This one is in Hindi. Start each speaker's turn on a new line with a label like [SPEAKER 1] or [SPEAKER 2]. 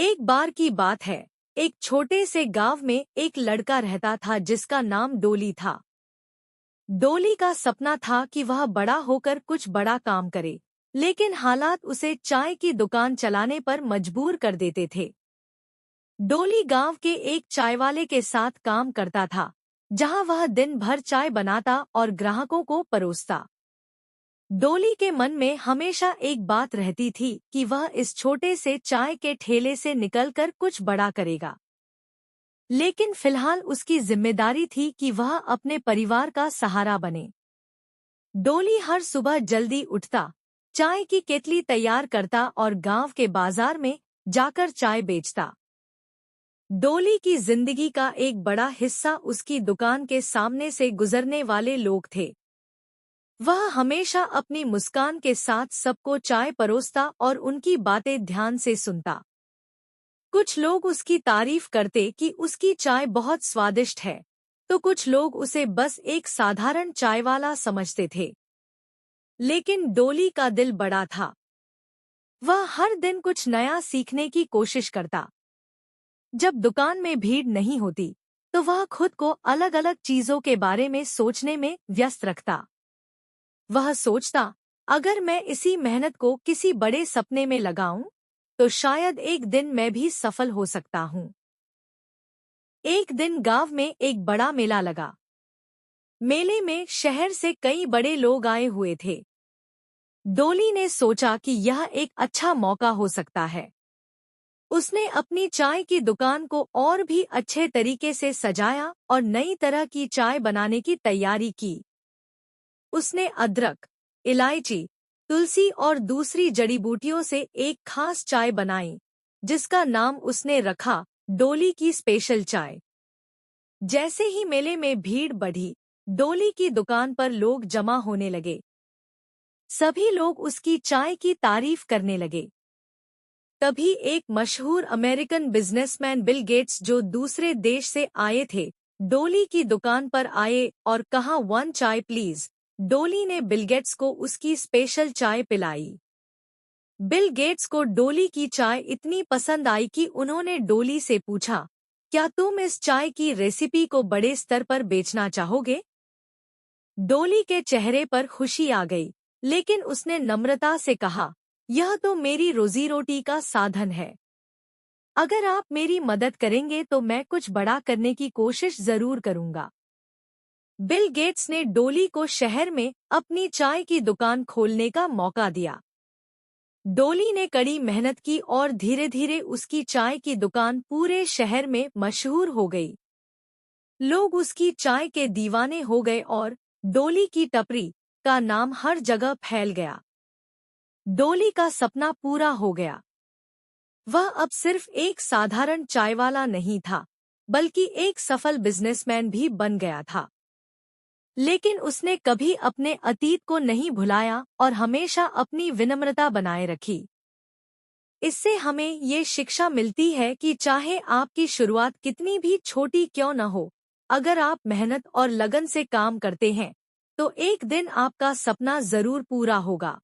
[SPEAKER 1] एक बार की बात है। एक छोटे से गांव में एक लड़का रहता था जिसका नाम डोली था। डोली का सपना था कि वह बड़ा होकर कुछ बड़ा काम करे, लेकिन हालात उसे चाय की दुकान चलाने पर मजबूर कर देते थे। डोली गांव के एक चायवाले के साथ काम करता था, जहां वह दिन भर चाय बनाता और ग्राहकों को परोसता। डोली के मन में हमेशा एक बात रहती थी कि वह इस छोटे से चाय के ठेले से निकलकर कुछ बड़ा करेगा। लेकिन फिलहाल उसकी जिम्मेदारी थी कि वह अपने परिवार का सहारा बने। डोली हर सुबह जल्दी उठता, चाय की केतली तैयार करता और गांव के बाजार में जाकर चाय बेचता। डोली की जिंदगी का एक बड़ा हिस्सा उसकी दुकान के सामने से गुजरने वाले लोग थे। वह हमेशा अपनी मुस्कान के साथ सबको चाय परोसता और उनकी बातें ध्यान से सुनता। कुछ लोग उसकी तारीफ करते कि उसकी चाय बहुत स्वादिष्ट है, तो कुछ लोग उसे बस एक साधारण चाय वाला समझते थे। लेकिन डोली का दिल बड़ा था। वह हर दिन कुछ नया सीखने की कोशिश करता। जब दुकान में भीड़ नहीं होती, तो वह खुद को अलग अलग चीजों के बारे में सोचने में व्यस्त रखता। वह सोचता, अगर मैं इसी मेहनत को किसी बड़े सपने में लगाऊं, तो शायद एक दिन मैं भी सफल हो सकता हूं। एक दिन गांव में एक बड़ा मेला लगा। मेले में शहर से कई बड़े लोग आए हुए थे। डोली ने सोचा कि यह एक अच्छा मौका हो सकता है। उसने अपनी चाय की दुकान को और भी अच्छे तरीके से सजाया और नई तरह की चाय बनाने की तैयारी की। उसने अदरक, इलायची, तुलसी और दूसरी जड़ी बूटियों से एक खास चाय बनाई, जिसका नाम उसने रखा डोली की स्पेशल चाय। जैसे ही मेले में भीड़ बढ़ी, डोली की दुकान पर लोग जमा होने लगे। सभी लोग उसकी चाय की तारीफ करने लगे। तभी एक मशहूर अमेरिकन बिजनेसमैन बिल गेट्स, जो दूसरे देश से आए थे, डोली की दुकान पर आए और कहा, वन चाय प्लीज। डोली ने बिल गेट्स को उसकी स्पेशल चाय पिलाई। बिल गेट्स को डोली की चाय इतनी पसंद आई कि उन्होंने डोली से पूछा, क्या तुम इस चाय की रेसिपी को बड़े स्तर पर बेचना चाहोगे? डोली के चेहरे पर खुशी आ गई, लेकिन उसने नम्रता से कहा, यह तो मेरी रोजी रोटी का साधन है। अगर आप मेरी मदद करेंगे तो मैं कुछ बड़ा करने की कोशिश जरूर करूंगा। बिल गेट्स ने डोली को शहर में अपनी चाय की दुकान खोलने का मौका दिया। डोली ने कड़ी मेहनत की और धीरे धीरे उसकी चाय की दुकान पूरे शहर में मशहूर हो गई। लोग उसकी चाय के दीवाने हो गए और डोली की टपरी का नाम हर जगह फैल गया। डोली का सपना पूरा हो गया। वह अब सिर्फ एक साधारण चाय वाला नहीं था, बल्कि एक सफल बिजनेसमैन भी बन गया था। लेकिन उसने कभी अपने अतीत को नहीं भुलाया और हमेशा अपनी विनम्रता बनाए रखी। इससे हमें ये शिक्षा मिलती है कि चाहे आपकी शुरुआत कितनी भी छोटी क्यों न हो, अगर आप मेहनत और लगन से काम करते हैं, तो एक दिन आपका सपना जरूर पूरा होगा।